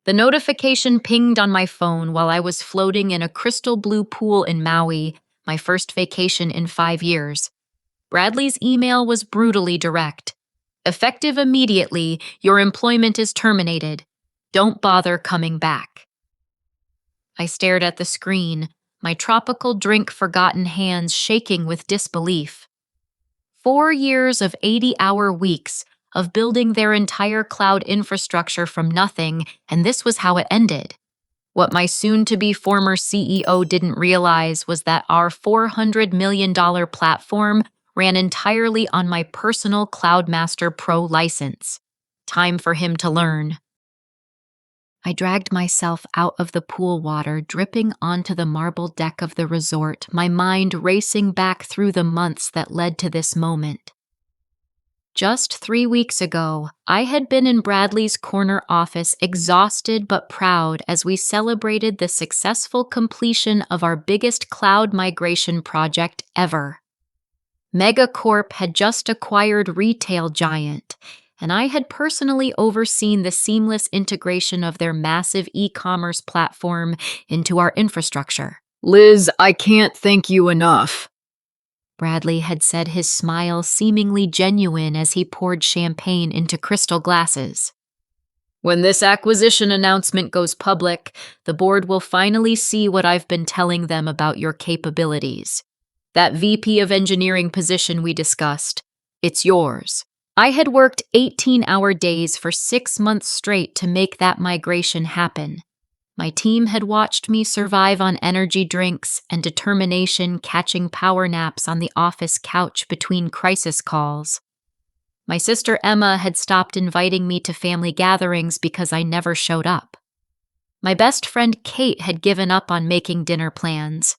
The notification pinged on my phone while I was floating in a crystal blue pool in Maui, my first vacation in 5 years. Bradley's email was brutally direct. Effective immediately, your employment is terminated. Don't bother coming back. I stared at the screen, my tropical drink-forgotten hands shaking with disbelief. 4 years of 80-hour weeks of building their entire cloud infrastructure from nothing, and this was how it ended. What my soon-to-be former CEO didn't realize was that our $400 million platform ran entirely on my personal Cloudmaster Pro license. Time for him to learn. I dragged myself out of the pool water, dripping onto the marble deck of the resort, my mind racing back through the months that led to this moment. Just 3 weeks ago, I had been in Bradley's corner office, exhausted but proud as we celebrated the successful completion of our biggest cloud migration project ever. Megacorp had just acquired retail giant, and I had personally overseen the seamless integration of their massive e-commerce platform into our infrastructure. Liz, I can't thank you enough. Bradley had said, his smile seemingly genuine as he poured champagne into crystal glasses. When this acquisition announcement goes public, the board will finally see what I've been telling them about your capabilities. That VP of engineering position we discussed, it's yours. I had worked 18-hour days for 6 months straight to make that migration happen. My team had watched me survive on energy drinks and determination, catching power naps on the office couch between crisis calls. My sister Emma had stopped inviting me to family gatherings because I never showed up. My best friend Kate had given up on making dinner plans.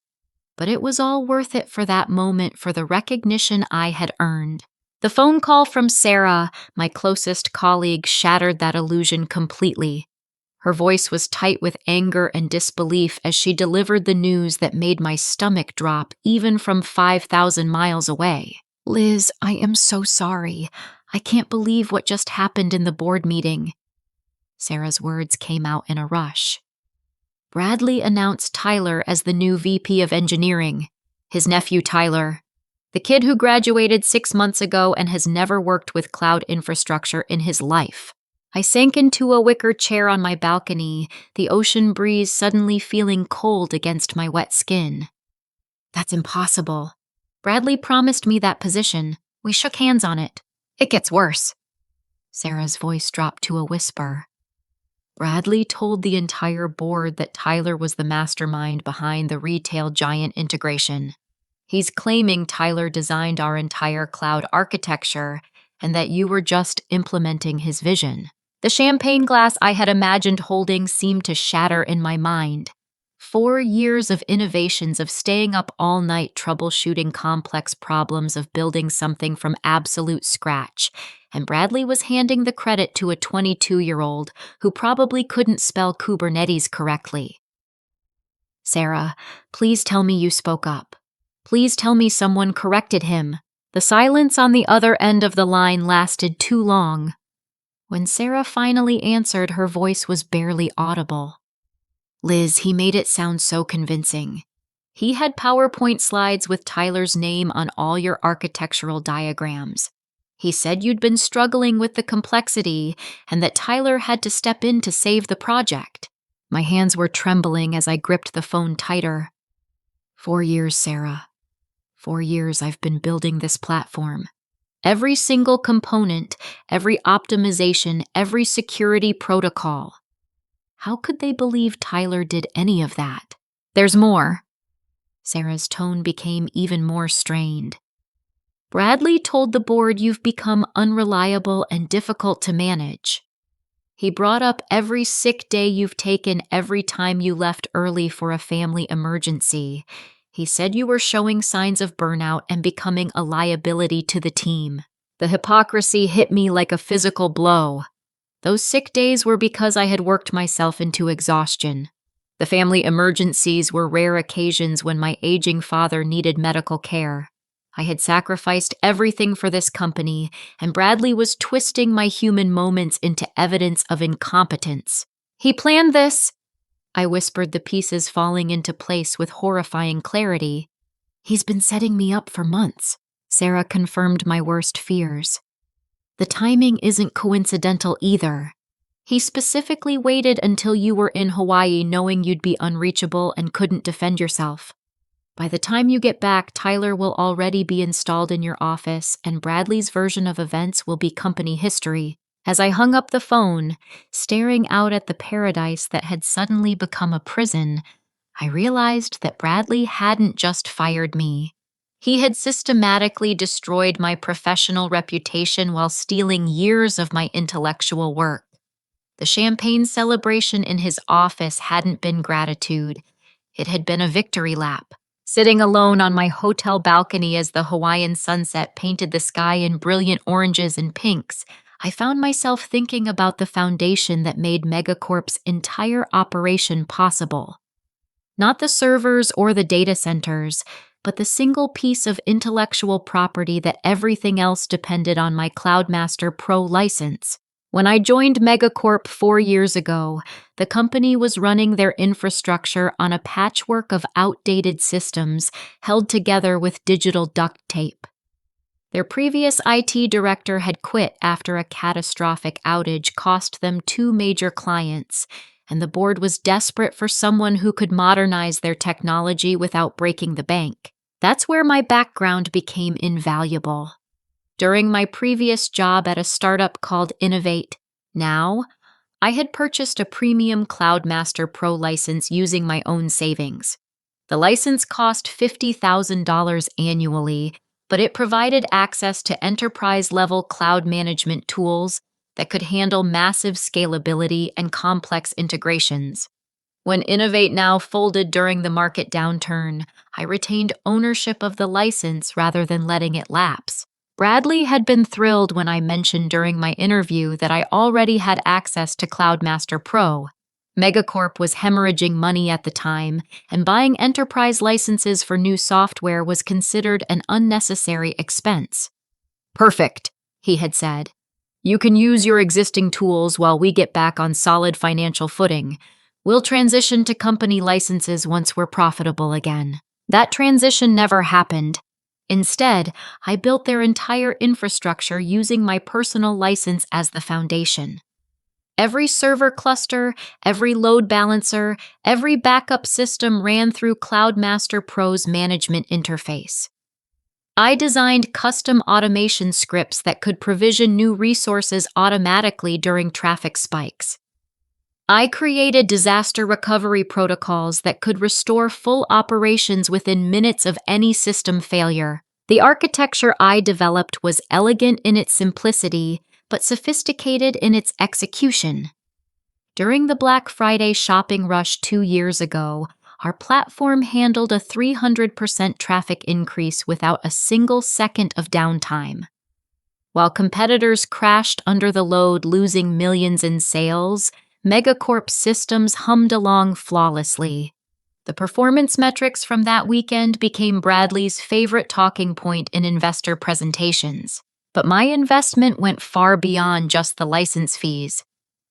But it was all worth it for that moment, for the recognition I had earned. The phone call from Sarah, my closest colleague, shattered that illusion completely. Her voice was tight with anger and disbelief as she delivered the news that made my stomach drop even from 5,000 miles away. Liz, I am so sorry. I can't believe what just happened in the board meeting. Sarah's words came out in a rush. Bradley announced Tyler as the new VP of engineering. His nephew Tyler, the kid who graduated 6 months ago and has never worked with cloud infrastructure in his life. I sank into a wicker chair on my balcony, the ocean breeze suddenly feeling cold against my wet skin. That's impossible. Bradley promised me that position. We shook hands on it. It gets worse. Sarah's voice dropped to a whisper. Bradley told the entire board that Tyler was the mastermind behind the retail giant integration. He's claiming Tyler designed our entire cloud architecture and that you were just implementing his vision. The champagne glass I had imagined holding seemed to shatter in my mind. 4 years of innovations, of staying up all night troubleshooting complex problems, of building something from absolute scratch. And Bradley was handing the credit to a 22-year-old who probably couldn't spell Kubernetes correctly. Sarah, please tell me you spoke up. Please tell me someone corrected him. The silence on the other end of the line lasted too long. When Sarah finally answered, her voice was barely audible. Liz, he made it sound so convincing. He had PowerPoint slides with Tyler's name on all your architectural diagrams. He said you'd been struggling with the complexity and that Tyler had to step in to save the project. My hands were trembling as I gripped the phone tighter. 4 years, Sarah. 4 years I've been building this platform. Every single component, every optimization, every security protocol. How could they believe Tyler did any of that? There's more. Sarah's tone became even more strained. Bradley told the board you've become unreliable and difficult to manage. He brought up every sick day you've taken, every time you left early for a family emergency. He said you were showing signs of burnout and becoming a liability to the team. The hypocrisy hit me like a physical blow. Those sick days were because I had worked myself into exhaustion. The family emergencies were rare occasions when my aging father needed medical care. I had sacrificed everything for this company, and Bradley was twisting my human moments into evidence of incompetence. He planned this, I whispered, the pieces falling into place with horrifying clarity. He's been setting me up for months, Sarah confirmed my worst fears. The timing isn't coincidental either. He specifically waited until you were in Hawaii knowing you'd be unreachable and couldn't defend yourself. By the time you get back, Tyler will already be installed in your office, and Bradley's version of events will be company history. As I hung up the phone, staring out at the paradise that had suddenly become a prison, I realized that Bradley hadn't just fired me. He had systematically destroyed my professional reputation while stealing years of my intellectual work. The champagne celebration in his office hadn't been gratitude. It had been a victory lap. Sitting alone on my hotel balcony as the Hawaiian sunset painted the sky in brilliant oranges and pinks, I found myself thinking about the foundation that made Megacorp's entire operation possible. Not the servers or the data centers, but the single piece of intellectual property that everything else depended on: my Cloudmaster Pro license. When I joined Megacorp 4 years ago, the company was running their infrastructure on a patchwork of outdated systems held together with digital duct tape. Their previous IT director had quit after a catastrophic outage cost them 2 major clients, and the board was desperate for someone who could modernize their technology without breaking the bank. That's where my background became invaluable. During my previous job at a startup called Innovate Now, I had purchased a premium Cloudmaster Pro license using my own savings. The license cost $50,000 annually, but it provided access to enterprise-level cloud management tools that could handle massive scalability and complex integrations. When Innovate Now folded during the market downturn, I retained ownership of the license rather than letting it lapse. Bradley had been thrilled when I mentioned during my interview that I already had access to Cloudmaster Pro. Megacorp was hemorrhaging money at the time, and buying enterprise licenses for new software was considered an unnecessary expense. "Perfect," he had said. "You can use your existing tools while we get back on solid financial footing. We'll transition to company licenses once we're profitable again." That transition never happened. Instead, I built their entire infrastructure using my personal license as the foundation. Every server cluster, every load balancer, every backup system ran through Cloudmaster Pro's management interface. I designed custom automation scripts that could provision new resources automatically during traffic spikes. I created disaster recovery protocols that could restore full operations within minutes of any system failure. The architecture I developed was elegant in its simplicity, but sophisticated in its execution. During the Black Friday shopping rush 2 years ago, our platform handled a 300% traffic increase without a single second of downtime. While competitors crashed under the load, losing millions in sales, Megacorp's systems hummed along flawlessly. The performance metrics from that weekend became Bradley's favorite talking point in investor presentations. But my investment went far beyond just the license fees.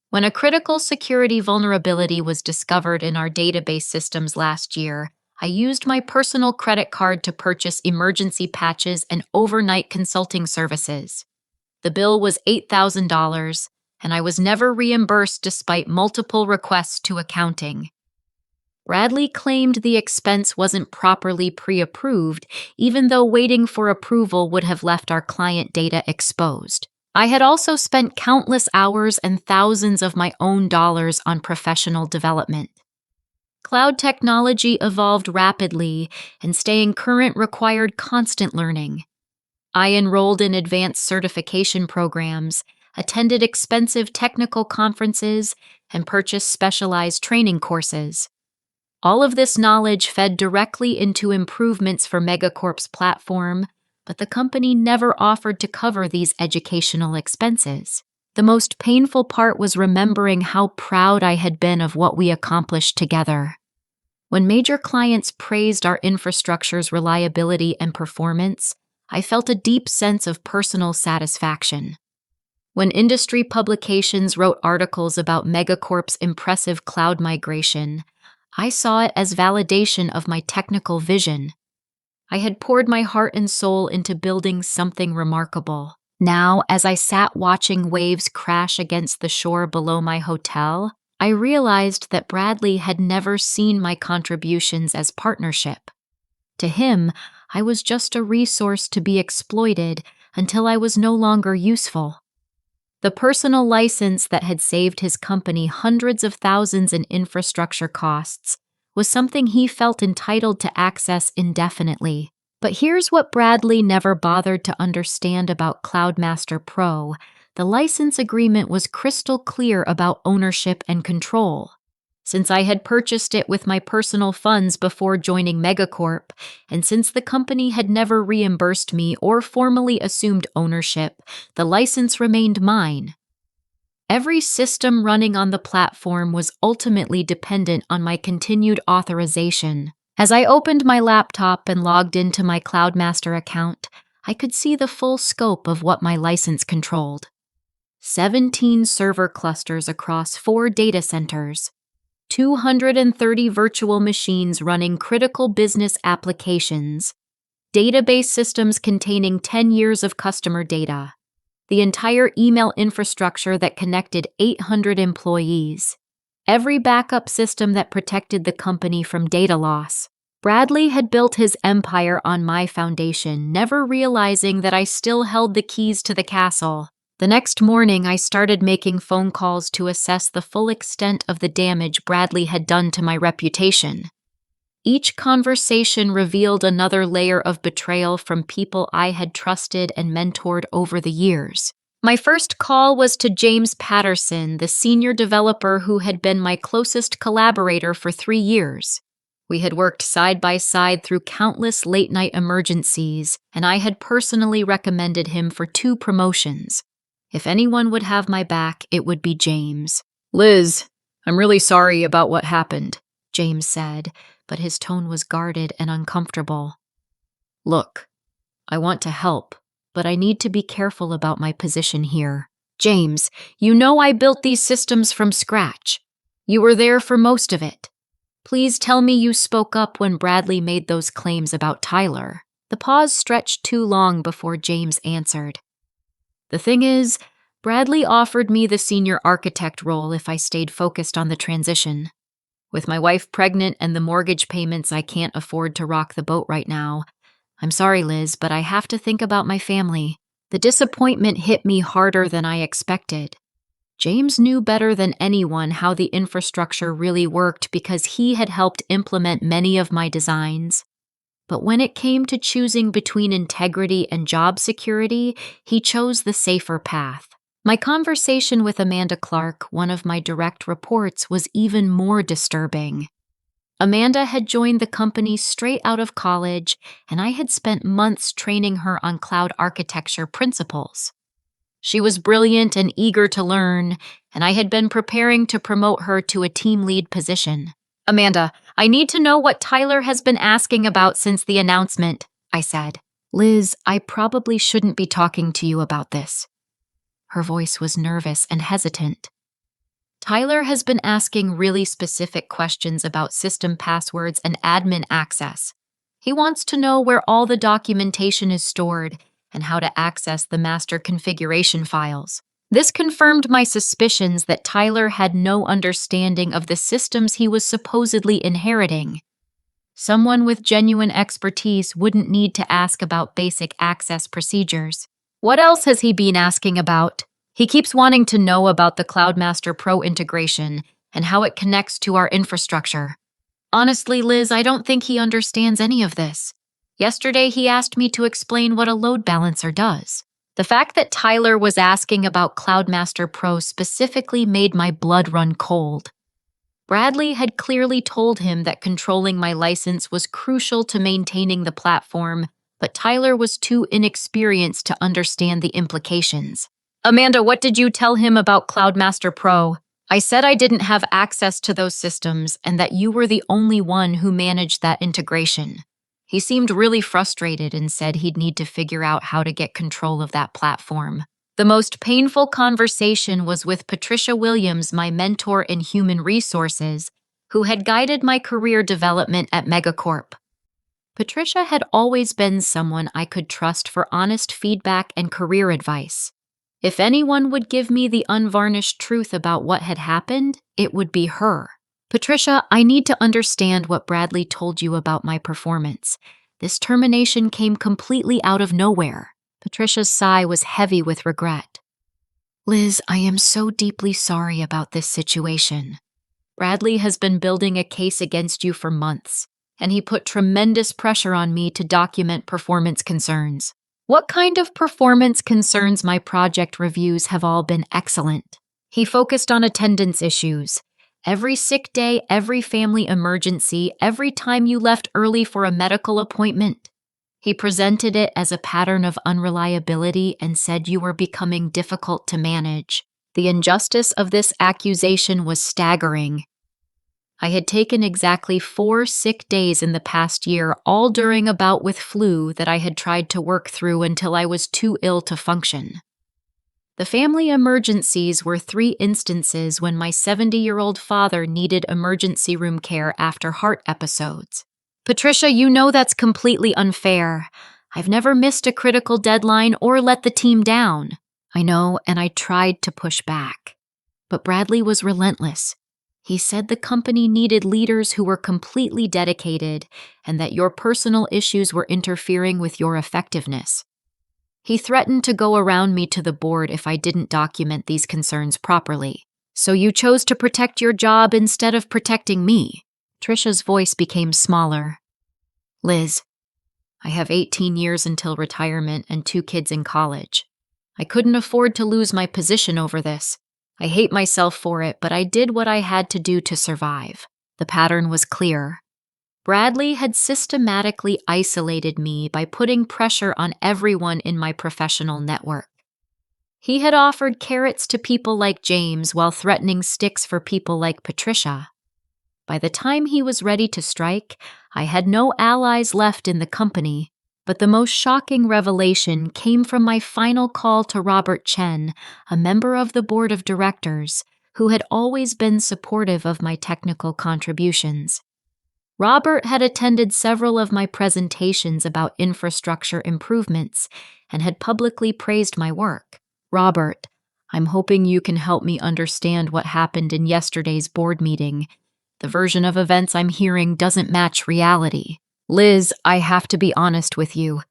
When a critical security vulnerability was discovered in our database systems last year, I used my personal credit card to purchase emergency patches and overnight consulting services. The bill was $8,000, and I was never reimbursed despite multiple requests to accounting. Bradley claimed the expense wasn't properly pre-approved, even though waiting for approval would have left our client data exposed. I had also spent countless hours and thousands of my own dollars on professional development. Cloud technology evolved rapidly, and staying current required constant learning. I enrolled in advanced certification programs, attended expensive technical conferences, and purchased specialized training courses. All of this knowledge fed directly into improvements for Megacorp's platform, but the company never offered to cover these educational expenses. The most painful part was remembering how proud I had been of what we accomplished together. When major clients praised our infrastructure's reliability and performance, I felt a deep sense of personal satisfaction. When industry publications wrote articles about Megacorp's impressive cloud migration, I saw it as validation of my technical vision. I had poured my heart and soul into building something remarkable. Now, as I sat watching waves crash against the shore below my hotel, I realized that Bradley had never seen my contributions as partnership. To him, I was just a resource to be exploited until I was no longer useful. The personal license that had saved his company hundreds of thousands in infrastructure costs was something he felt entitled to access indefinitely. But here's what Bradley never bothered to understand about Cloudmaster Pro. The license agreement was crystal clear about ownership and control. Since I had purchased it with my personal funds before joining Megacorp, and since the company had never reimbursed me or formally assumed ownership, the license remained mine. Every system running on the platform was ultimately dependent on my continued authorization. As I opened my laptop and logged into my Cloudmaster account, I could see the full scope of what my license controlled. 17 server clusters across 4 data centers, 230 virtual machines running critical business applications, database systems containing 10 years of customer data, the entire email infrastructure that connected 800 employees, every backup system that protected the company from data loss. Bradley had built his empire on my foundation, never realizing that I still held the keys to the castle. The next morning, I started making phone calls to assess the full extent of the damage Bradley had done to my reputation. Each conversation revealed another layer of betrayal from people I had trusted and mentored over the years. My first call was to James Patterson, the senior developer who had been my closest collaborator for 3 years. We had worked side by side through countless late-night emergencies, and I had personally recommended him for 2 promotions. If anyone would have my back, it would be James. Liz, I'm really sorry about what happened, James said, but his tone was guarded and uncomfortable. Look, I want to help, but I need to be careful about my position here. James, you know I built these systems from scratch. You were there for most of it. Please tell me you spoke up when Bradley made those claims about Tyler. The pause stretched too long before James answered. The thing is, Bradley offered me the senior architect role if I stayed focused on the transition. With my wife pregnant and the mortgage payments, I can't afford to rock the boat right now. I'm sorry, Liz, but I have to think about my family. The disappointment hit me harder than I expected. James knew better than anyone how the infrastructure really worked because he had helped implement many of my designs. But when it came to choosing between integrity and job security, he chose the safer path. My conversation with Amanda Clark, one of my direct reports, was even more disturbing. Amanda had joined the company straight out of college, and I had spent months training her on cloud architecture principles. She was brilliant and eager to learn, and I had been preparing to promote her to a team lead position. Amanda, I need to know what Tyler has been asking about since the announcement, I said. Liz, I probably shouldn't be talking to you about this. Her voice was nervous and hesitant. Tyler has been asking really specific questions about system passwords and admin access. He wants to know where all the documentation is stored and how to access the master configuration files. This confirmed my suspicions that Tyler had no understanding of the systems he was supposedly inheriting. Someone with genuine expertise wouldn't need to ask about basic access procedures. What else has he been asking about? He keeps wanting to know about the Cloudmaster Pro integration and how it connects to our infrastructure. Honestly, Liz, I don't think he understands any of this. Yesterday, he asked me to explain what a load balancer does. The fact that Tyler was asking about Cloudmaster Pro specifically made my blood run cold. Bradley had clearly told him that controlling my license was crucial to maintaining the platform, but Tyler was too inexperienced to understand the implications. Amanda, what did you tell him about Cloudmaster Pro? I said I didn't have access to those systems and that you were the only one who managed that integration. He seemed really frustrated and said he'd need to figure out how to get control of that platform. The most painful conversation was with Patricia Williams, my mentor in human resources, who had guided my career development at Megacorp. Patricia had always been someone I could trust for honest feedback and career advice. If anyone would give me the unvarnished truth about what had happened, it would be her. Patricia, I need to understand what Bradley told you about my performance. This termination came completely out of nowhere. Patricia's sigh was heavy with regret. Liz, I am so deeply sorry about this situation. Bradley has been building a case against you for months, and he put tremendous pressure on me to document performance concerns. What kind of performance concerns? My project reviews have all been excellent. He focused on attendance issues. Every sick day, every family emergency, every time you left early for a medical appointment. He presented it as a pattern of unreliability and said you were becoming difficult to manage. The injustice of this accusation was staggering. I had taken exactly 4 sick days in the past year, all during a bout with flu that I had tried to work through until I was too ill to function. The family emergencies were 3 instances when my 70-year-old father needed emergency room care after heart episodes. Patricia, you know that's completely unfair. I've never missed a critical deadline or let the team down. I know, and I tried to push back. But Bradley was relentless. He said the company needed leaders who were completely dedicated and that your personal issues were interfering with your effectiveness. He threatened to go around me to the board if I didn't document these concerns properly. So you chose to protect your job instead of protecting me. Trisha's voice became smaller. Liz, I have 18 years until retirement and 2 kids in college. I couldn't afford to lose my position over this. I hate myself for it, but I did what I had to do to survive. The pattern was clear. Bradley had systematically isolated me by putting pressure on everyone in my professional network. He had offered carrots to people like James while threatening sticks for people like Patricia. By the time he was ready to strike, I had no allies left in the company, but the most shocking revelation came from my final call to Robert Chen, a member of the board of directors, who had always been supportive of my technical contributions. Robert had attended several of my presentations about infrastructure improvements and had publicly praised my work. Robert, I'm hoping you can help me understand what happened in yesterday's board meeting. The version of events I'm hearing doesn't match reality. Liz, I have to be honest with you.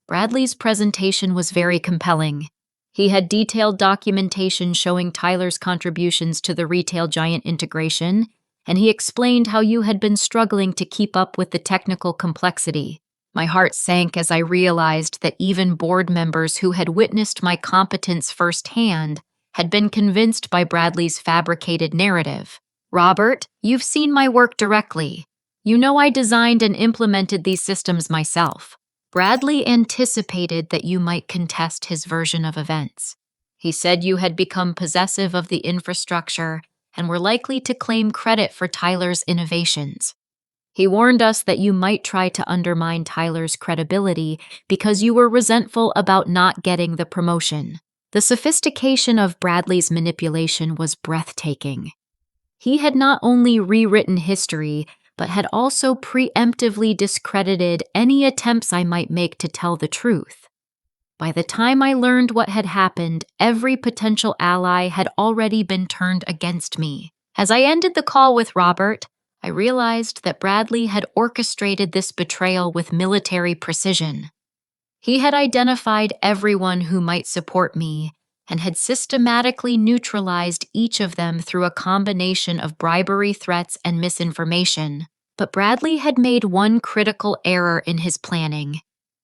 Bradley's presentation was very compelling. He had detailed documentation showing Tyler's contributions to the retail giant integration, and he explained how you had been struggling to keep up with the technical complexity. My heart sank as I realized that even board members who had witnessed my competence firsthand had been convinced by Bradley's fabricated narrative. Robert, you've seen my work directly. You know I designed and implemented these systems myself. Bradley anticipated that you might contest his version of events. He said you had become possessive of the infrastructure and were likely to claim credit for Tyler's innovations. He warned us that you might try to undermine Tyler's credibility because you were resentful about not getting the promotion. The sophistication of Bradley's manipulation was breathtaking. He had not only rewritten history, but had also preemptively discredited any attempts I might make to tell the truth. By the time I learned what had happened, every potential ally had already been turned against me. As I ended the call with Robert, I realized that Bradley had orchestrated this betrayal with military precision. He had identified everyone who might support me and had systematically neutralized each of them through a combination of bribery, threats, and misinformation. But Bradley had made one critical error in his planning.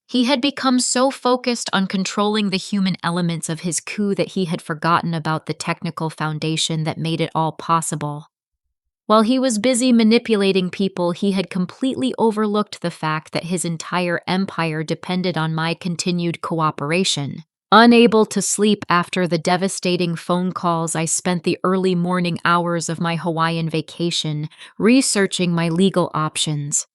He had become so focused on controlling the human elements of his coup that he had forgotten about the technical foundation that made it all possible. While he was busy manipulating people, he had completely overlooked the fact that his entire empire depended on my continued cooperation. Unable to sleep after the devastating phone calls, I spent the early morning hours of my Hawaiian vacation researching my legal options.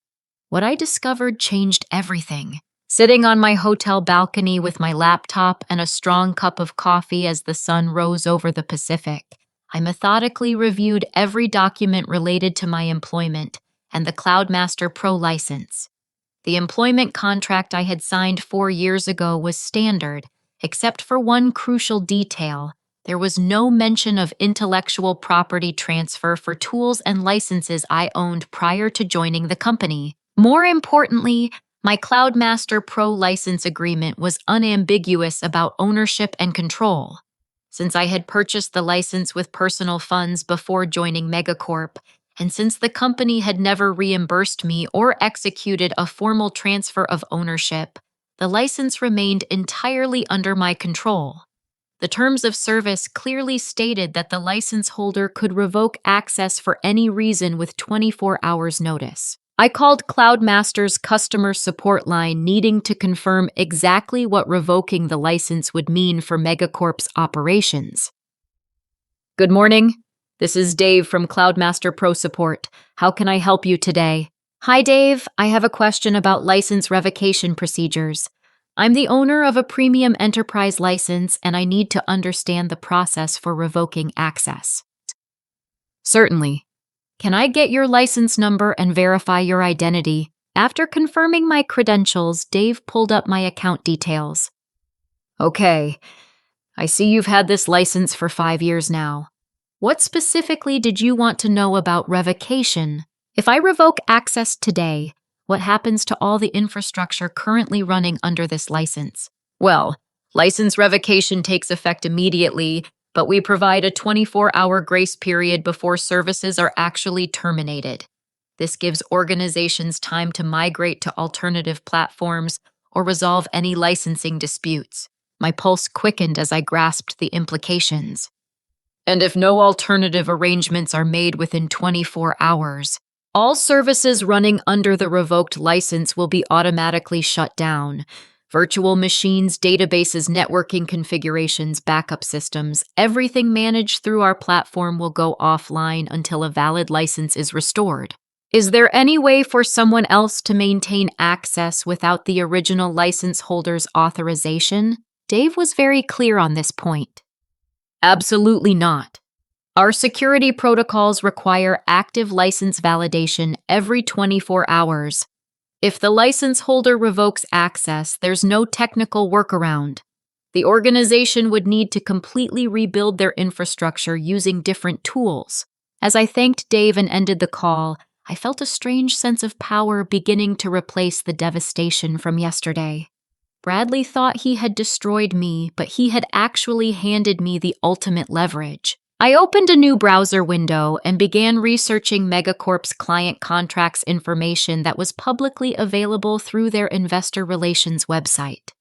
What I discovered changed everything. Sitting on my hotel balcony with my laptop and a strong cup of coffee as the sun rose over the Pacific, I methodically reviewed every document related to my employment and the Cloudmaster Pro license. The employment contract I had signed 4 years ago was standard, except for one crucial detail. There was no mention of intellectual property transfer for tools and licenses I owned prior to joining the company. More importantly, my Cloudmaster Pro license agreement was unambiguous about ownership and control. Since I had purchased the license with personal funds before joining Megacorp, and since the company had never reimbursed me or executed a formal transfer of ownership, the license remained entirely under my control. The terms of service clearly stated that the license holder could revoke access for any reason with 24 hours notice. I called Cloudmaster's customer support line needing to confirm exactly what revoking the license would mean for Megacorp's operations. Good morning. This is Dave from Cloudmaster Pro Support. How can I help you today? Hi, Dave. I have a question about license revocation procedures. I'm the owner of a premium enterprise license, and I need to understand the process for revoking access. Certainly. Can I get your license number and verify your identity? After confirming my credentials, Dave pulled up my account details. Okay. I see you've had this license for 5 years now. What specifically did you want to know about revocation? If I revoke access today, what happens to all the infrastructure currently running under this license? Well, license revocation takes effect immediately, but we provide a 24-hour grace period before services are actually terminated. This gives organizations time to migrate to alternative platforms or resolve any licensing disputes. My pulse quickened as I grasped the implications. And if no alternative arrangements are made within 24 hours, all services running under the revoked license will be automatically shut down. Virtual machines, databases, networking configurations, backup systems, everything managed through our platform will go offline until a valid license is restored. Is there any way for someone else to maintain access without the original license holder's authorization? Dave was very clear on this point. Absolutely not. Our security protocols require active license validation every 24 hours. If the license holder revokes access, there's no technical workaround. The organization would need to completely rebuild their infrastructure using different tools. As I thanked Dave and ended the call, I felt a strange sense of power beginning to replace the devastation from yesterday. Bradley thought he had destroyed me, but he had actually handed me the ultimate leverage. I opened a new browser window and began researching Megacorp's client contracts information that was publicly available through their investor relations website.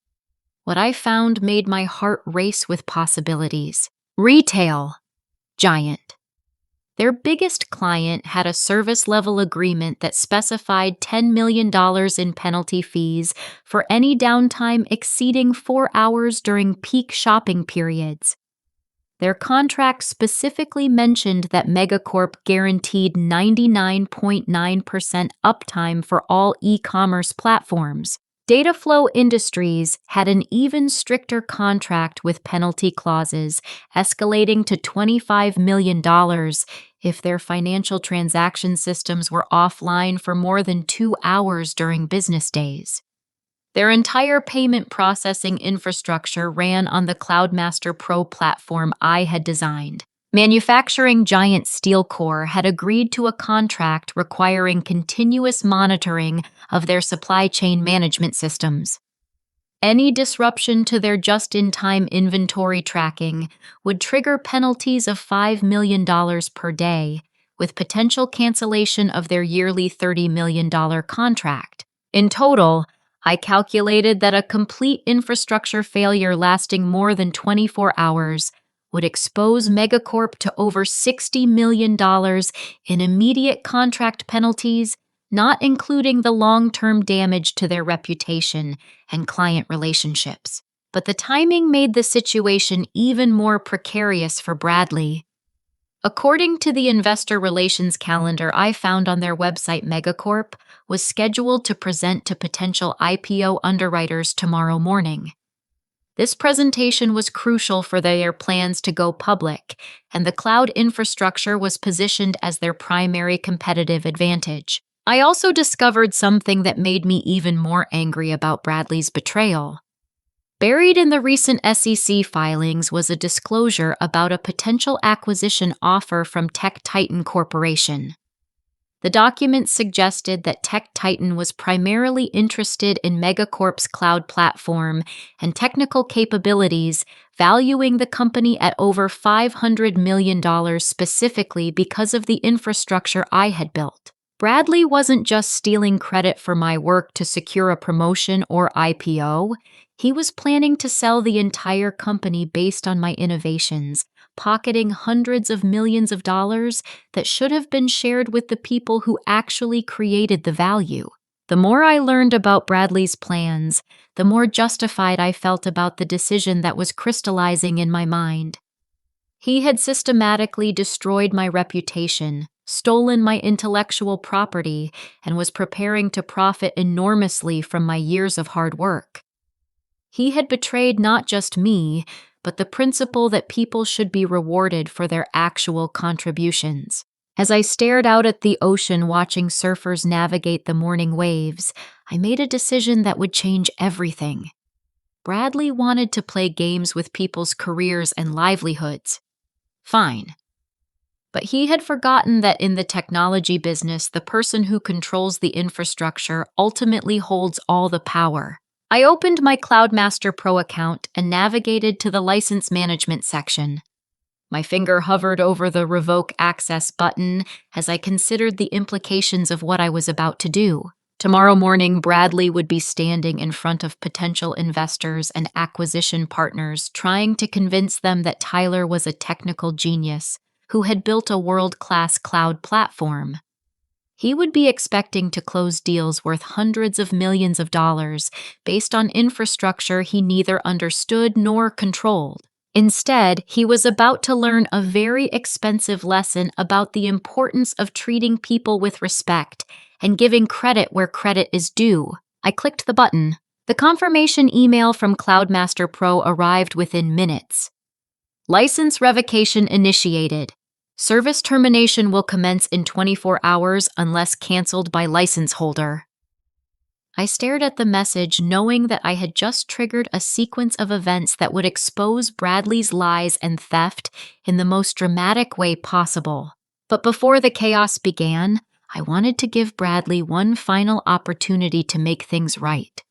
What I found made my heart race with possibilities. Retail giant. Their biggest client had a service-level agreement that specified $10 million in penalty fees for any downtime exceeding 4 hours during peak shopping periods. Their contract specifically mentioned that Megacorp guaranteed 99.9% uptime for all e-commerce platforms. Dataflow Industries had an even stricter contract with penalty clauses, escalating to $25 million if their financial transaction systems were offline for more than 2 hours during business days. Their entire payment processing infrastructure ran on the Cloudmaster Pro platform I had designed. Manufacturing giant Steelcore had agreed to a contract requiring continuous monitoring of their supply chain management systems. Any disruption to their just-in-time inventory tracking would trigger penalties of $5 million per day, with potential cancellation of their yearly $30 million contract. In total, I calculated that a complete infrastructure failure lasting more than 24 hours would expose Megacorp to over $60 million in immediate contract penalties, not including the long-term damage to their reputation and client relationships. But the timing made the situation even more precarious for Bradley. According to the investor relations calendar I found on their website, Megacorp was scheduled to present to potential IPO underwriters tomorrow morning. This presentation was crucial for their plans to go public, and the cloud infrastructure was positioned as their primary competitive advantage. I also discovered something that made me even more angry about Bradley's betrayal. Buried in the recent SEC filings was a disclosure about a potential acquisition offer from Tech Titan Corporation. The document suggested that Tech Titan was primarily interested in Megacorp's cloud platform and technical capabilities, valuing the company at over $500 million specifically because of the infrastructure I had built. Bradley wasn't just stealing credit for my work to secure a promotion or IPO. He was planning to sell the entire company based on my innovations, pocketing hundreds of millions of dollars that should have been shared with the people who actually created the value. The more I learned about Bradley's plans, the more justified I felt about the decision that was crystallizing in my mind. He had systematically destroyed my reputation, stolen my intellectual property, and was preparing to profit enormously from my years of hard work. He had betrayed not just me, but the principle that people should be rewarded for their actual contributions. As I stared out at the ocean watching surfers navigate the morning waves, I made a decision that would change everything. Bradley wanted to play games with people's careers and livelihoods. Fine. But he had forgotten that in the technology business, the person who controls the infrastructure ultimately holds all the power. I opened my Cloudmaster Pro account and navigated to the license management section. My finger hovered over the Revoke Access button as I considered the implications of what I was about to do. Tomorrow morning, Bradley would be standing in front of potential investors and acquisition partners, trying to convince them that Tyler was a technical genius who had built a world-class cloud platform. He would be expecting to close deals worth hundreds of millions of dollars based on infrastructure he neither understood nor controlled. Instead, he was about to learn a very expensive lesson about the importance of treating people with respect and giving credit where credit is due. I clicked the button. The confirmation email from Cloudmaster Pro arrived within minutes. License revocation initiated. Service termination will commence in 24 hours unless canceled by license holder. I stared at the message knowing that I had just triggered a sequence of events that would expose Bradley's lies and theft in the most dramatic way possible. But before the chaos began, I wanted to give Bradley one final opportunity to make things right.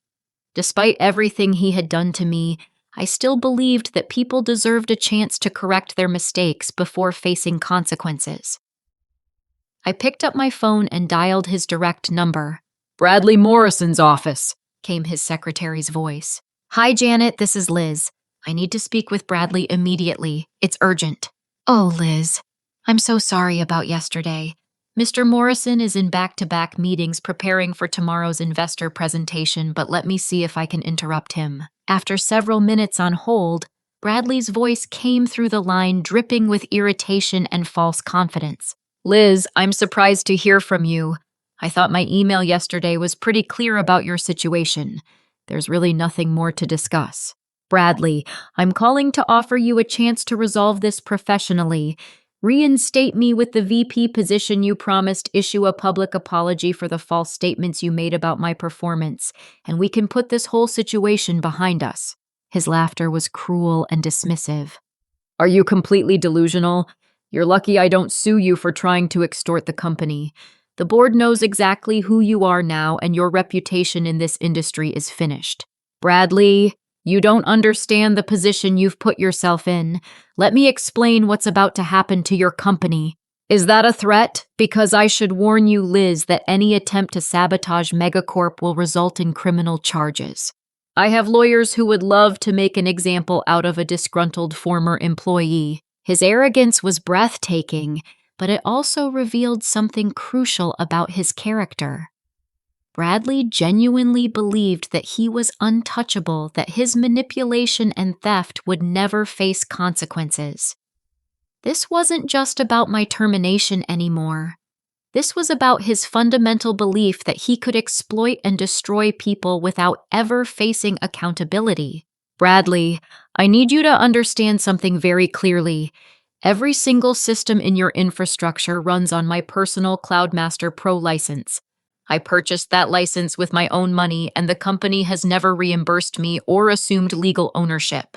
Despite everything he had done to me, I still believed that people deserved a chance to correct their mistakes before facing consequences. I picked up my phone and dialed his direct number. Bradley Morrison's office, came his secretary's voice. Hi, Janet, this is Liz. I need to speak with Bradley immediately. It's urgent. Oh, Liz, I'm so sorry about yesterday. Mr. Morrison is in back-to-back meetings preparing for tomorrow's investor presentation, but let me see if I can interrupt him. After several minutes on hold, Bradley's voice came through the line dripping with irritation and false confidence. Liz, I'm surprised to hear from you. I thought my email yesterday was pretty clear about your situation. There's really nothing more to discuss. Bradley, I'm calling to offer you a chance to resolve this professionally. Reinstate me with the VP position you promised, issue a public apology for the false statements you made about my performance, and we can put this whole situation behind us. His laughter was cruel and dismissive. Are you completely delusional? You're lucky I don't sue you for trying to extort the company. The board knows exactly who you are now, and your reputation in this industry is finished. Bradley, you don't understand the position you've put yourself in. Let me explain what's about to happen to your company. Is that a threat? Because I should warn you, Liz, that any attempt to sabotage Megacorp will result in criminal charges. I have lawyers who would love to make an example out of a disgruntled former employee. His arrogance was breathtaking, but it also revealed something crucial about his character. Bradley genuinely believed that he was untouchable, that his manipulation and theft would never face consequences. This wasn't just about my termination anymore. This was about his fundamental belief that he could exploit and destroy people without ever facing accountability. Bradley, I need you to understand something very clearly. Every single system in your infrastructure runs on my personal Cloudmaster Pro license. I purchased that license with my own money, and the company has never reimbursed me or assumed legal ownership.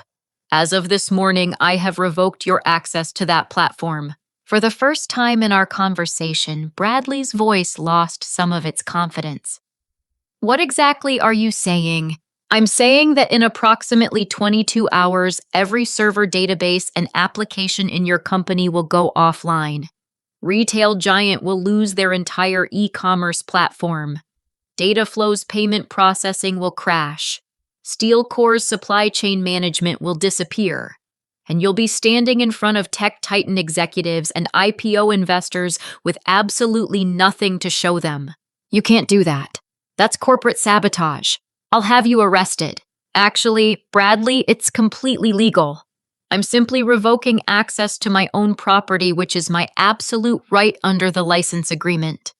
As of this morning, I have revoked your access to that platform. For the first time in our conversation, Bradley's voice lost some of its confidence. What exactly are you saying? I'm saying that in approximately 22 hours, every server database and application in your company will go offline. Retail Giant will lose their entire e-commerce platform. Data Flow's payment processing will crash. Steel Core's supply chain management will disappear. And you'll be standing in front of tech titan executives and IPO investors with absolutely nothing to show them. You can't do that. That's corporate sabotage. I'll have you arrested. Actually, Bradley, it's completely legal. I'm simply revoking access to my own property, which is my absolute right under the license agreement.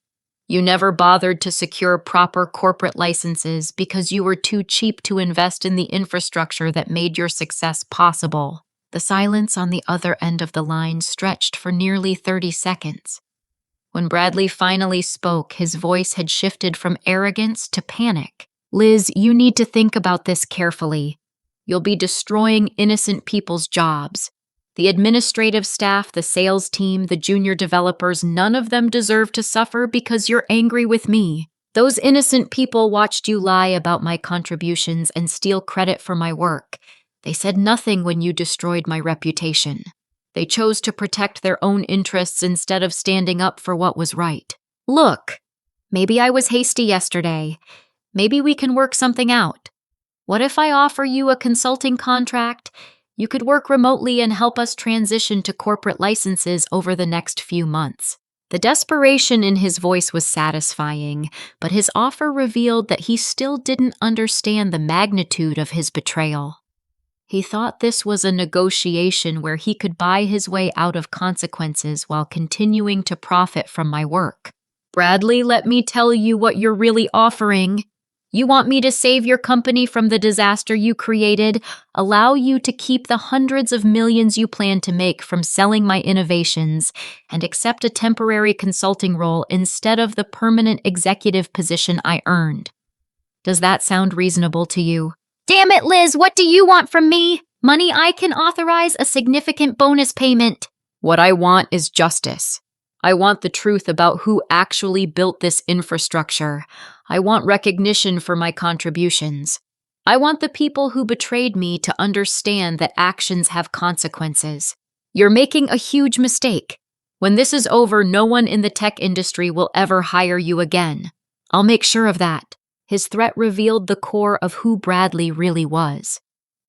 You never bothered to secure proper corporate licenses because you were too cheap to invest in the infrastructure that made your success possible. The silence on the other end of the line stretched for nearly 30 seconds. When Bradley finally spoke, his voice had shifted from arrogance to panic. Liz, you need to think about this carefully. You'll be destroying innocent people's jobs. The administrative staff, the sales team, the junior developers, none of them deserve to suffer because you're angry with me. Those innocent people watched you lie about my contributions and steal credit for my work. They said nothing when you destroyed my reputation. They chose to protect their own interests instead of standing up for what was right. Look, maybe I was hasty yesterday. Maybe we can work something out. What if I offer you a consulting contract? You could work remotely and help us transition to corporate licenses over the next few months. The desperation in his voice was satisfying, but his offer revealed that he still didn't understand the magnitude of his betrayal. He thought this was a negotiation where he could buy his way out of consequences while continuing to profit from my work. Bradley, let me tell you what you're really offering. You want me to save your company from the disaster you created, allow you to keep the hundreds of millions you plan to make from selling my innovations, and accept a temporary consulting role instead of the permanent executive position I earned. Does that sound reasonable to you? Damn it, Liz, what do you want from me? Money I can authorize a significant bonus payment. What I want is justice. I want the truth about who actually built this infrastructure. I want recognition for my contributions. I want the people who betrayed me to understand that actions have consequences. You're making a huge mistake. When this is over, no one in the tech industry will ever hire you again. I'll make sure of that. His threat revealed the core of who Bradley really was.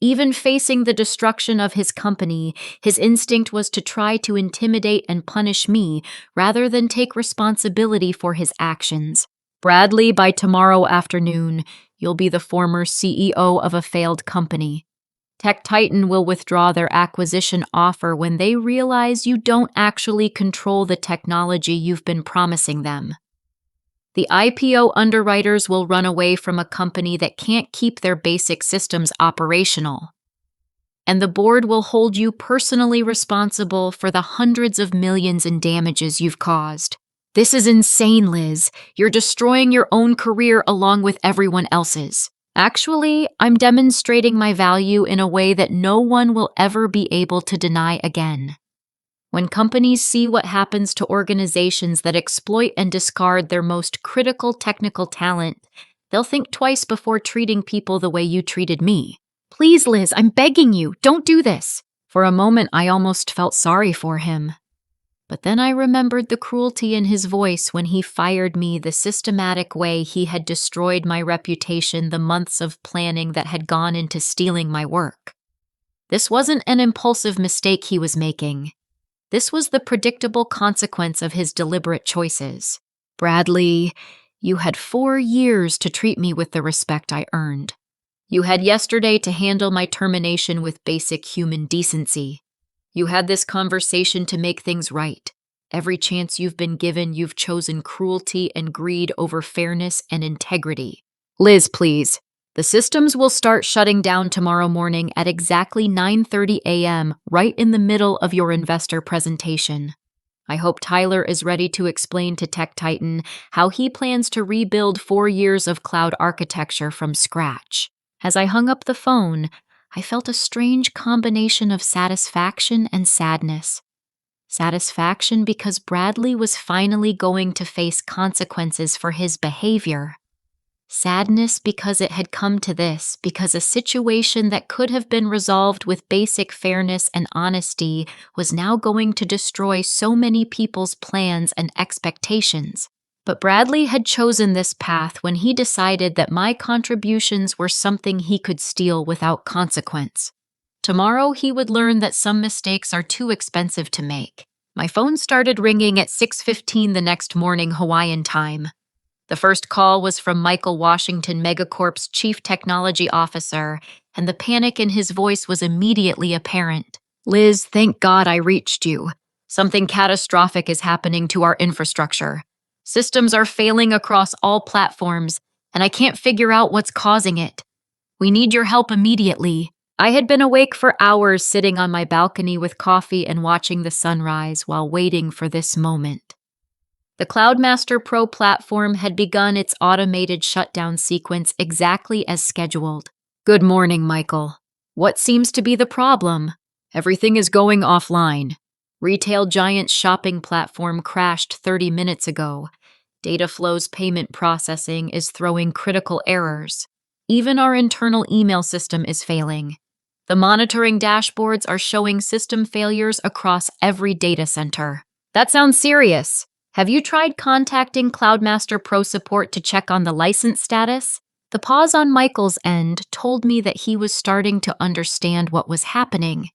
Even facing the destruction of his company, his instinct was to try to intimidate and punish me rather than take responsibility for his actions. Bradley, by tomorrow afternoon, you'll be the former CEO of a failed company. Tech Titan will withdraw their acquisition offer when they realize you don't actually control the technology you've been promising them. The IPO underwriters will run away from a company that can't keep their basic systems operational. And the board will hold you personally responsible for the hundreds of millions in damages you've caused. This is insane, Liz. You're destroying your own career along with everyone else's. Actually, I'm demonstrating my value in a way that no one will ever be able to deny again. When companies see what happens to organizations that exploit and discard their most critical technical talent, they'll think twice before treating people the way you treated me. Please, Liz, I'm begging you, don't do this. For a moment, I almost felt sorry for him. But then I remembered the cruelty in his voice when he fired me, the systematic way he had destroyed my reputation, the months of planning that had gone into stealing my work. This wasn't an impulsive mistake he was making. This was the predictable consequence of his deliberate choices. Bradley, you had 4 years to treat me with the respect I earned. You had yesterday to handle my termination with basic human decency. You had this conversation to make things right. Every chance you've been given, you've chosen cruelty and greed over fairness and integrity. Liz, please. The systems will start shutting down tomorrow morning at exactly 9:30 a.m., right in the middle of your investor presentation. I hope Tyler is ready to explain to Tech Titan how he plans to rebuild 4 years of cloud architecture from scratch. As I hung up the phone, I felt a strange combination of satisfaction and sadness. Satisfaction because Bradley was finally going to face consequences for his behavior. Sadness because it had come to this, because a situation that could have been resolved with basic fairness and honesty was now going to destroy so many people's plans and expectations. But Bradley had chosen this path when he decided that my contributions were something he could steal without consequence. Tomorrow he would learn that some mistakes are too expensive to make. My phone started ringing at 6:15 the next morning Hawaiian time. The first call was from Michael Washington, Megacorp's chief technology officer, and the panic in his voice was immediately apparent. Liz, thank God I reached you. Something catastrophic is happening to our infrastructure. Systems are failing across all platforms, and I can't figure out what's causing it. We need your help immediately. I had been awake for hours sitting on my balcony with coffee and watching the sunrise while waiting for this moment. The Cloudmaster Pro platform had begun its automated shutdown sequence exactly as scheduled. Good morning, Michael. What seems to be the problem? Everything is going offline. Retail Giant's shopping platform crashed 30 minutes ago. Dataflow's payment processing is throwing critical errors. Even our internal email system is failing. The monitoring dashboards are showing system failures across every data center. That sounds serious. Have you tried contacting Cloudmaster Pro support to check on the license status? The pause on Michael's end told me that he was starting to understand what was happening.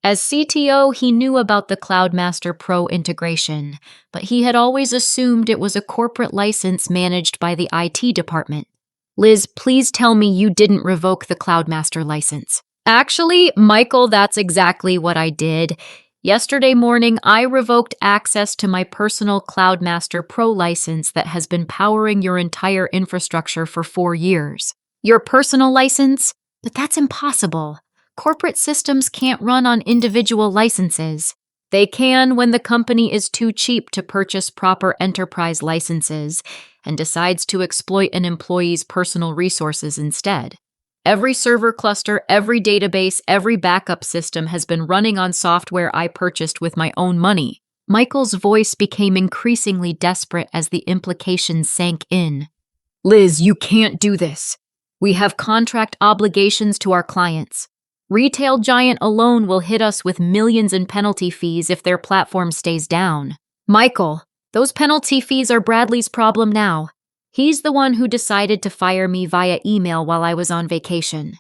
As CTO, he knew about the Cloudmaster Pro integration, but he had always assumed it was a corporate license managed by the IT department. Liz, please tell me you didn't revoke the Cloudmaster license. Actually, Michael, that's exactly what I did. Yesterday morning, I revoked access to my personal Cloudmaster Pro license that has been powering your entire infrastructure for 4 years. Your personal license? But that's impossible. Corporate systems can't run on individual licenses. They can when the company is too cheap to purchase proper enterprise licenses and decides to exploit an employee's personal resources instead. Every server cluster, every database, every backup system has been running on software I purchased with my own money. Michael's voice became increasingly desperate as the implications sank in. Liz, you can't do this. We have contract obligations to our clients. Retail Giant alone will hit us with millions in penalty fees if their platform stays down. Michael, those penalty fees are Bradley's problem now. He's the one who decided to fire me via email while I was on vacation.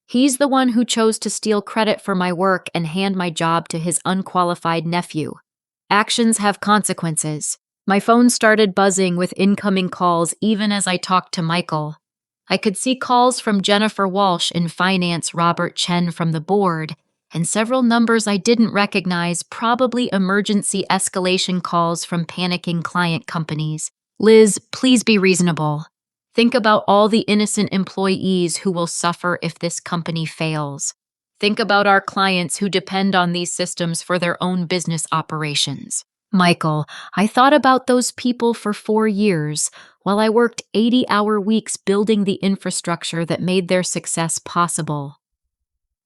He's the one who chose to steal credit for my work and hand my job to his unqualified nephew. Actions have consequences. My phone started buzzing with incoming calls even as I talked to Michael. I could see calls from Jennifer Walsh in finance, Robert Chen from the board, and several numbers I didn't recognize, probably emergency escalation calls from panicking client companies. Liz, please be reasonable. Think about all the innocent employees who will suffer if this company fails. Think about our clients who depend on these systems for their own business operations. Michael, I thought about those people for 4 years while I worked 80-hour weeks building the infrastructure that made their success possible.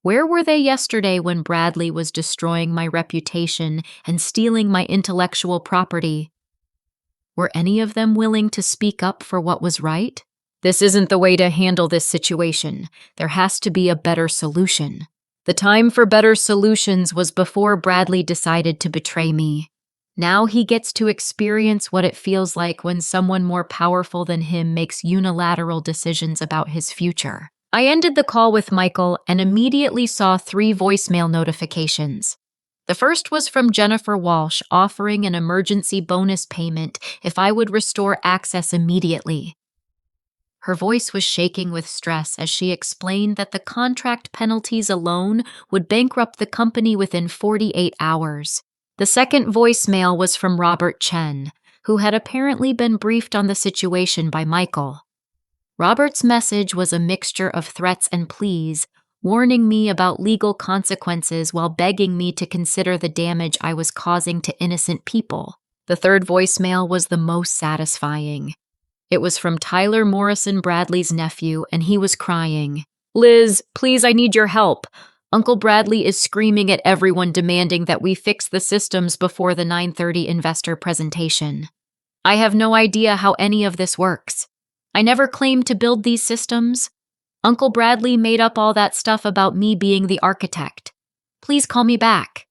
Where were they yesterday when Bradley was destroying my reputation and stealing my intellectual property? Were any of them willing to speak up for what was right? This isn't the way to handle this situation. There has to be a better solution. The time for better solutions was before Bradley decided to betray me. Now he gets to experience what it feels like when someone more powerful than him makes unilateral decisions about his future. I ended the call with Michael and immediately saw 3 voicemail notifications. The first was from Jennifer Walsh offering an emergency bonus payment if I would restore access immediately. Her voice was shaking with stress as she explained that the contract penalties alone would bankrupt the company within 48 hours. The second voicemail was from Robert Chen, who had apparently been briefed on the situation by Michael. Robert's message was a mixture of threats and pleas, warning me about legal consequences while begging me to consider the damage I was causing to innocent people. The third voicemail was the most satisfying. It was from Tyler Morrison Bradley's nephew, and he was crying. "Liz, please, I need your help. Uncle Bradley is screaming at everyone demanding that we fix the systems before the 9:30 investor presentation. I have no idea how any of this works. I never claimed to build these systems. Uncle Bradley made up all that stuff about me being the architect. Please call me back.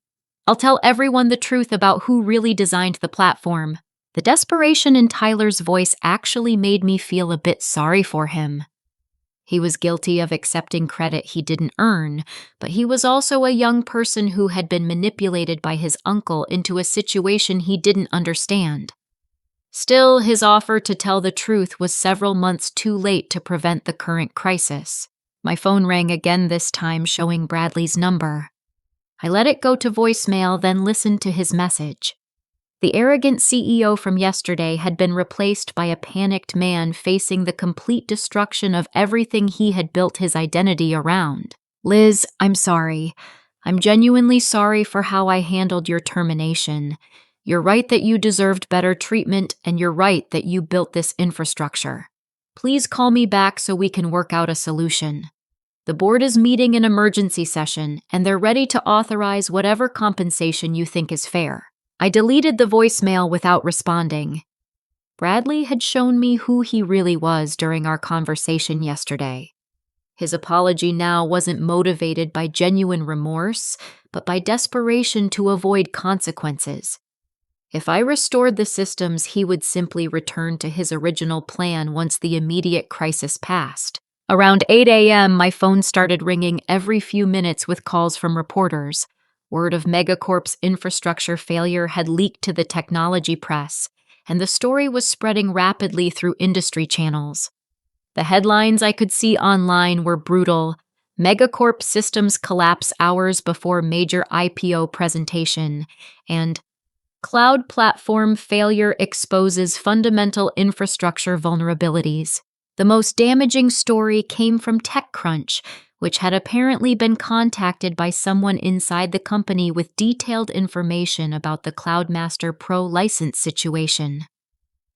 I'll tell everyone the truth about who really designed the platform." The desperation in Tyler's voice actually made me feel a bit sorry for him. He was guilty of accepting credit he didn't earn, but he was also a young person who had been manipulated by his uncle into a situation he didn't understand. Still, his offer to tell the truth was several months too late to prevent the current crisis. My phone rang again, this time showing Bradley's number. I let it go to voicemail, then listened to his message. The arrogant CEO from yesterday had been replaced by a panicked man facing the complete destruction of everything he had built his identity around. "Liz, I'm sorry. I'm genuinely sorry for how I handled your termination. You're right that you deserved better treatment, and you're right that you built this infrastructure. Please call me back so we can work out a solution. The board is meeting an emergency session, and they're ready to authorize whatever compensation you think is fair." I deleted the voicemail without responding. Bradley had shown me who he really was during our conversation yesterday. His apology now wasn't motivated by genuine remorse, but by desperation to avoid consequences. If I restored the systems, he would simply return to his original plan once the immediate crisis passed. Around 8 a.m., my phone started ringing every few minutes with calls from reporters. Word of Megacorp's infrastructure failure had leaked to the technology press, and the story was spreading rapidly through industry channels. The headlines I could see online were brutal. Megacorp systems collapse hours before major IPO presentation, and cloud platform failure exposes fundamental infrastructure vulnerabilities. The most damaging story came from TechCrunch, which had apparently been contacted by someone inside the company with detailed information about the Cloudmaster Pro license situation.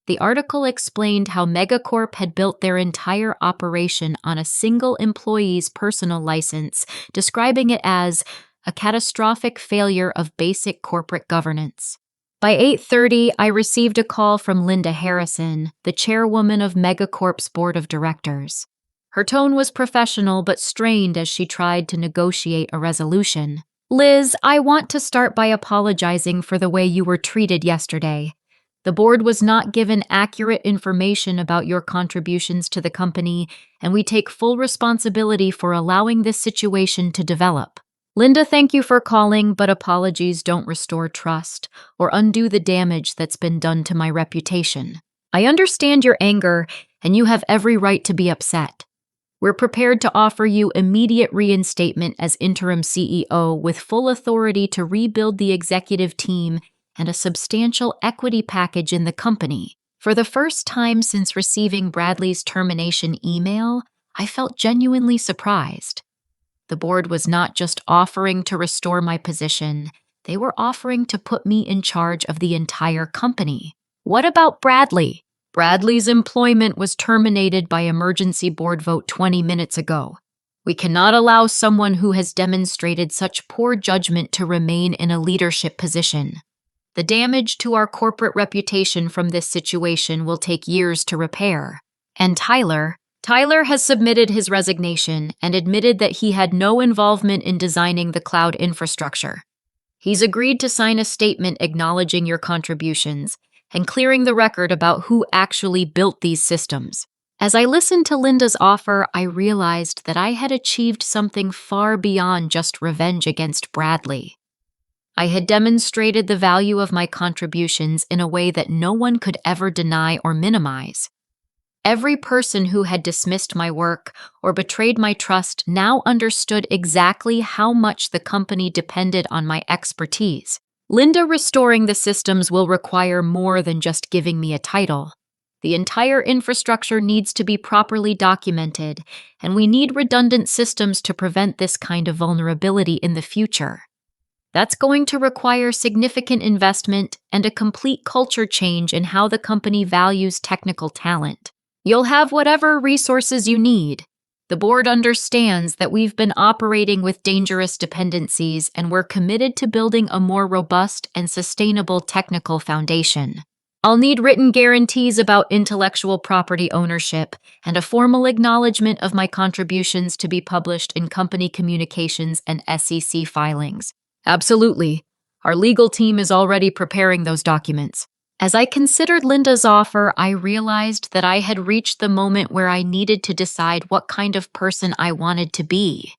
The article explained how Megacorp had built their entire operation on a single employee's personal license, describing it as a catastrophic failure of basic corporate governance. By 8:30, I received a call from Linda Harrison, the chairwoman of Megacorp's board of directors. Her tone was professional but strained as she tried to negotiate a resolution. "Liz, I want to start by apologizing for the way you were treated yesterday. The board was not given accurate information about your contributions to the company, and we take full responsibility for allowing this situation to develop. Linda, thank you for calling, but apologies don't restore trust or undo the damage that's been done to my reputation. I understand your anger, and you have every right to be upset. We're prepared to offer you immediate reinstatement as interim CEO with full authority to rebuild the executive team and a substantial equity package in the company." For the first time since receiving Bradley's termination email, I felt genuinely surprised. The board was not just offering to restore my position, they were offering to put me in charge of the entire company. What about Bradley? Bradley's employment was terminated by emergency board vote 20 minutes ago. We cannot allow someone who has demonstrated such poor judgment to remain in a leadership position. The damage to our corporate reputation from this situation will take years to repair. And Tyler has submitted his resignation and admitted that he had no involvement in designing the cloud infrastructure. He's agreed to sign a statement acknowledging your contributions and clearing the record about who actually built these systems. As I listened to Linda's offer, I realized that I had achieved something far beyond just revenge against Bradley. I had demonstrated the value of my contributions in a way that no one could ever deny or minimize. Every person who had dismissed my work or betrayed my trust now understood exactly how much the company depended on my expertise. Linda, restoring the systems will require more than just giving me a title. The entire infrastructure needs to be properly documented, and we need redundant systems to prevent this kind of vulnerability in the future. That's going to require significant investment and a complete culture change in how the company values technical talent. You'll have whatever resources you need. The board understands that we've been operating with dangerous dependencies, and we're committed to building a more robust and sustainable technical foundation. I'll need written guarantees about intellectual property ownership and a formal acknowledgement of my contributions to be published in company communications and SEC filings. Absolutely. Our legal team is already preparing those documents. As I considered Linda's offer, I realized that I had reached the moment where I needed to decide what kind of person I wanted to be.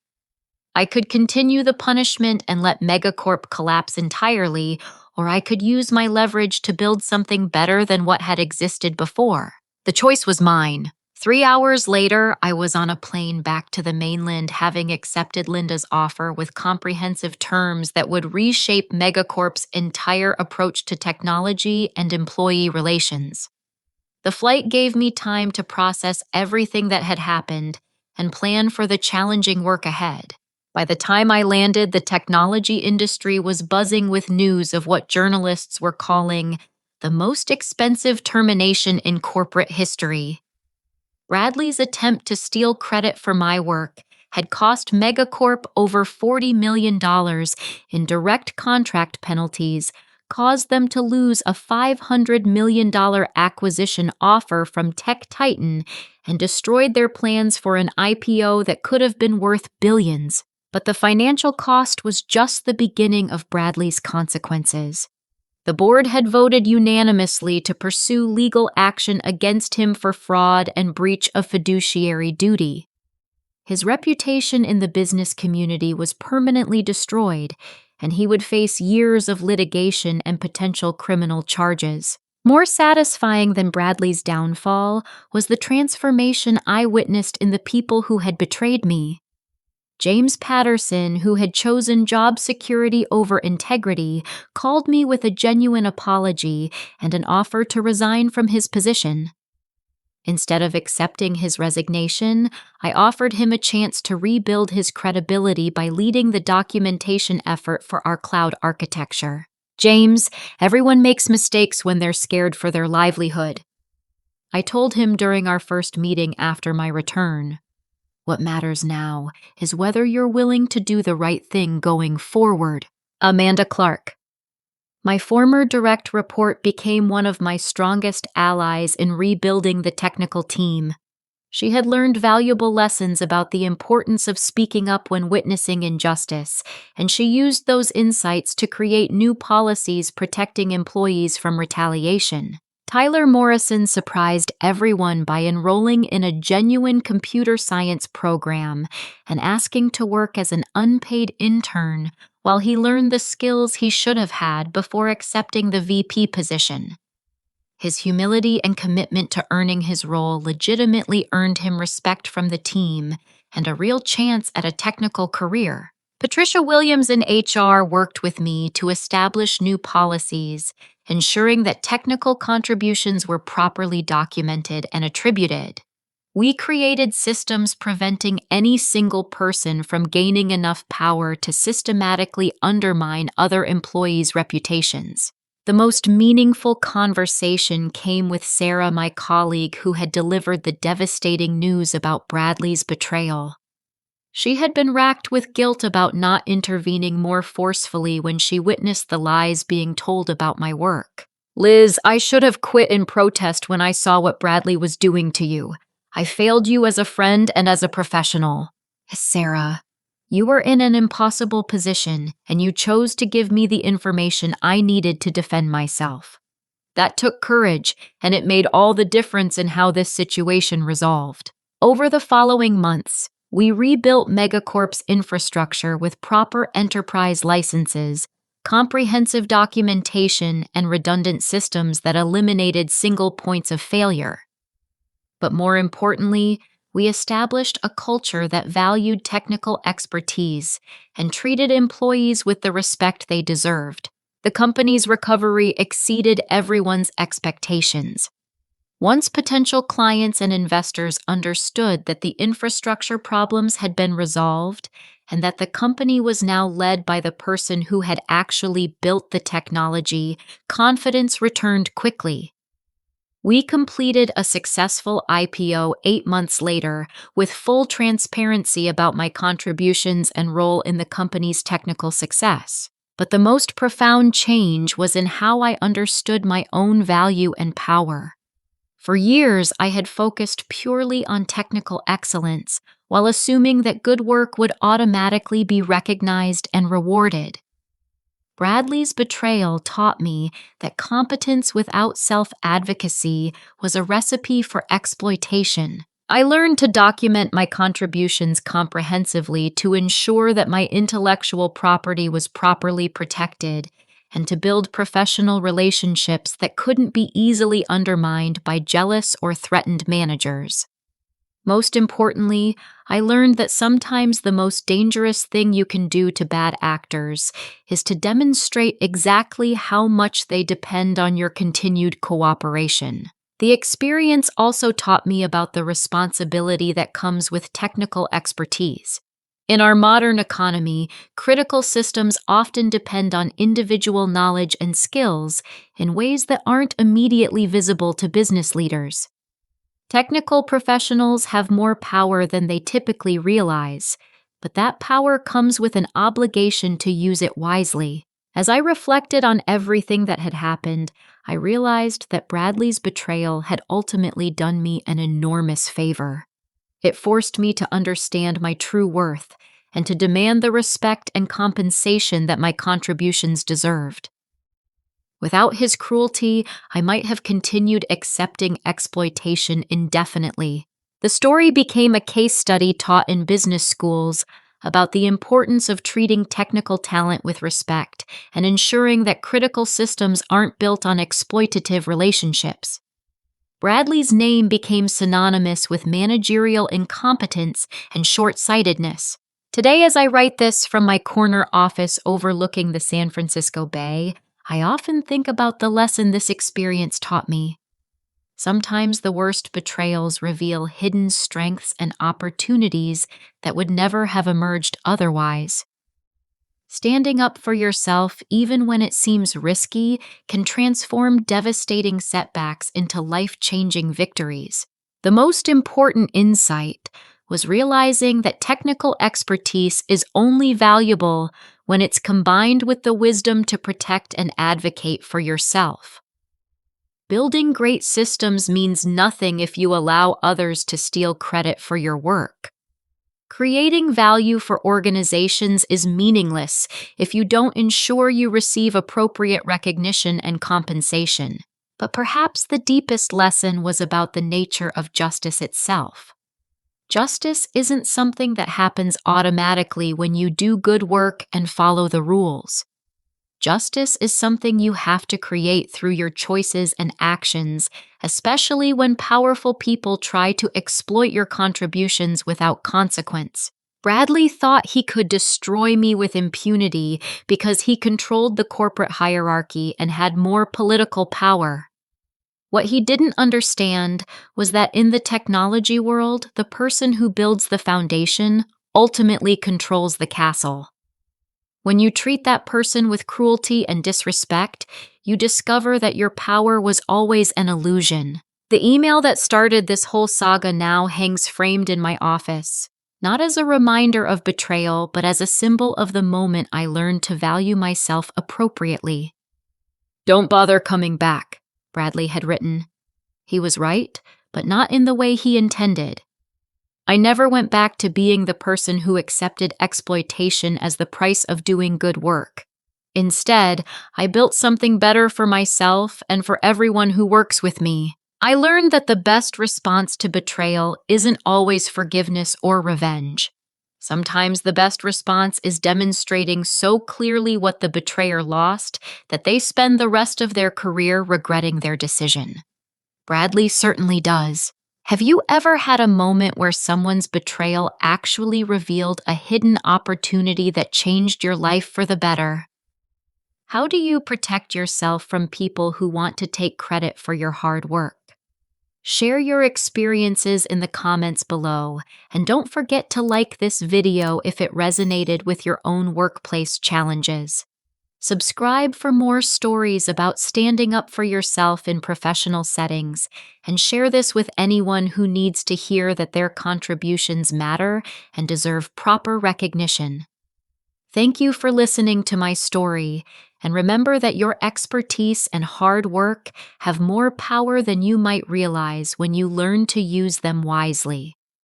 I could continue the punishment and let Megacorp collapse entirely, or I could use my leverage to build something better than what had existed before. The choice was mine. 3 hours later, I was on a plane back to the mainland, having accepted Linda's offer with comprehensive terms that would reshape Megacorp's entire approach to technology and employee relations. The flight gave me time to process everything that had happened and plan for the challenging work ahead. By the time I landed, the technology industry was buzzing with news of what journalists were calling the most expensive termination in corporate history. Bradley's attempt to steal credit for my work had cost Megacorp over $40 million in direct contract penalties, caused them to lose a $500 million acquisition offer from Tech Titan, and destroyed their plans for an IPO that could have been worth billions. But the financial cost was just the beginning of Bradley's consequences. The board had voted unanimously to pursue legal action against him for fraud and breach of fiduciary duty. His reputation in the business community was permanently destroyed, and he would face years of litigation and potential criminal charges. More satisfying than Bradley's downfall was the transformation I witnessed in the people who had betrayed me. James Patterson, who had chosen job security over integrity, called me with a genuine apology and an offer to resign from his position. Instead of accepting his resignation, I offered him a chance to rebuild his credibility by leading the documentation effort for our cloud architecture. James, everyone makes mistakes when they're scared for their livelihood. I told him during our first meeting after my return. What matters now is whether you're willing to do the right thing going forward. Amanda Clark. My former direct report became one of my strongest allies in rebuilding the technical team. She had learned valuable lessons about the importance of speaking up when witnessing injustice, and she used those insights to create new policies protecting employees from retaliation. Tyler Morrison surprised everyone by enrolling in a genuine computer science program and asking to work as an unpaid intern while he learned the skills he should have had before accepting the VP position. His humility and commitment to earning his role legitimately earned him respect from the team and a real chance at a technical career. Patricia Williams in HR worked with me to establish new policies, ensuring that technical contributions were properly documented and attributed. We created systems preventing any single person from gaining enough power to systematically undermine other employees' reputations. The most meaningful conversation came with Sarah, my colleague, who had delivered the devastating news about Bradley's betrayal. She had been racked with guilt about not intervening more forcefully when she witnessed the lies being told about my work. Liz, I should have quit in protest when I saw what Bradley was doing to you. I failed you as a friend and as a professional. Sarah, you were in an impossible position, and you chose to give me the information I needed to defend myself. That took courage, and it made all the difference in how this situation resolved. Over the following months, we rebuilt Megacorp's infrastructure with proper enterprise licenses, comprehensive documentation, and redundant systems that eliminated single points of failure. But more importantly, we established a culture that valued technical expertise and treated employees with the respect they deserved. The company's recovery exceeded everyone's expectations. Once potential clients and investors understood that the infrastructure problems had been resolved and that the company was now led by the person who had actually built the technology, confidence returned quickly. We completed a successful IPO 8 months later with full transparency about my contributions and role in the company's technical success. But the most profound change was in how I understood my own value and power. For years, I had focused purely on technical excellence, while assuming that good work would automatically be recognized and rewarded. Bradley's betrayal taught me that competence without self-advocacy was a recipe for exploitation. I learned to document my contributions comprehensively to ensure that my intellectual property was properly protected and to build professional relationships that couldn't be easily undermined by jealous or threatened managers. Most importantly, I learned that sometimes the most dangerous thing you can do to bad actors is to demonstrate exactly how much they depend on your continued cooperation. The experience also taught me about the responsibility that comes with technical expertise. In our modern economy, critical systems often depend on individual knowledge and skills in ways that aren't immediately visible to business leaders. Technical professionals have more power than they typically realize, but that power comes with an obligation to use it wisely. As I reflected on everything that had happened, I realized that Bradley's betrayal had ultimately done me an enormous favor. It forced me to understand my true worth and to demand the respect and compensation that my contributions deserved. Without his cruelty, I might have continued accepting exploitation indefinitely. The story became a case study taught in business schools about the importance of treating technical talent with respect and ensuring that critical systems aren't built on exploitative relationships. Bradley's name became synonymous with managerial incompetence and short-sightedness. Today, as I write this from my corner office overlooking the San Francisco Bay, I often think about the lesson this experience taught me. Sometimes the worst betrayals reveal hidden strengths and opportunities that would never have emerged otherwise. Standing up for yourself, even when it seems risky, can transform devastating setbacks into life-changing victories. The most important insight was realizing that technical expertise is only valuable when it's combined with the wisdom to protect and advocate for yourself. Building great systems means nothing if you allow others to steal credit for your work. Creating value for organizations is meaningless if you don't ensure you receive appropriate recognition and compensation. But perhaps the deepest lesson was about the nature of justice itself. Justice isn't something that happens automatically when you do good work and follow the rules. Justice is something you have to create through your choices and actions, especially when powerful people try to exploit your contributions without consequence. Bradley thought he could destroy me with impunity because he controlled the corporate hierarchy and had more political power. What he didn't understand was that in the technology world, the person who builds the foundation ultimately controls the castle. When you treat that person with cruelty and disrespect, you discover that your power was always an illusion. The email that started this whole saga now hangs framed in my office, not as a reminder of betrayal, but as a symbol of the moment I learned to value myself appropriately. "Don't bother coming back," Bradley had written. He was right, but not in the way he intended. I never went back to being the person who accepted exploitation as the price of doing good work. Instead, I built something better for myself and for everyone who works with me. I learned that the best response to betrayal isn't always forgiveness or revenge. Sometimes the best response is demonstrating so clearly what the betrayer lost that they spend the rest of their career regretting their decision. Bradley certainly does. Have you ever had a moment where someone's betrayal actually revealed a hidden opportunity that changed your life for the better? How do you protect yourself from people who want to take credit for your hard work? Share your experiences in the comments below, and don't forget to like this video if it resonated with your own workplace challenges. Subscribe for more stories about standing up for yourself in professional settings, and share this with anyone who needs to hear that their contributions matter and deserve proper recognition. Thank you for listening to my story, and remember that your expertise and hard work have more power than you might realize when you learn to use them wisely.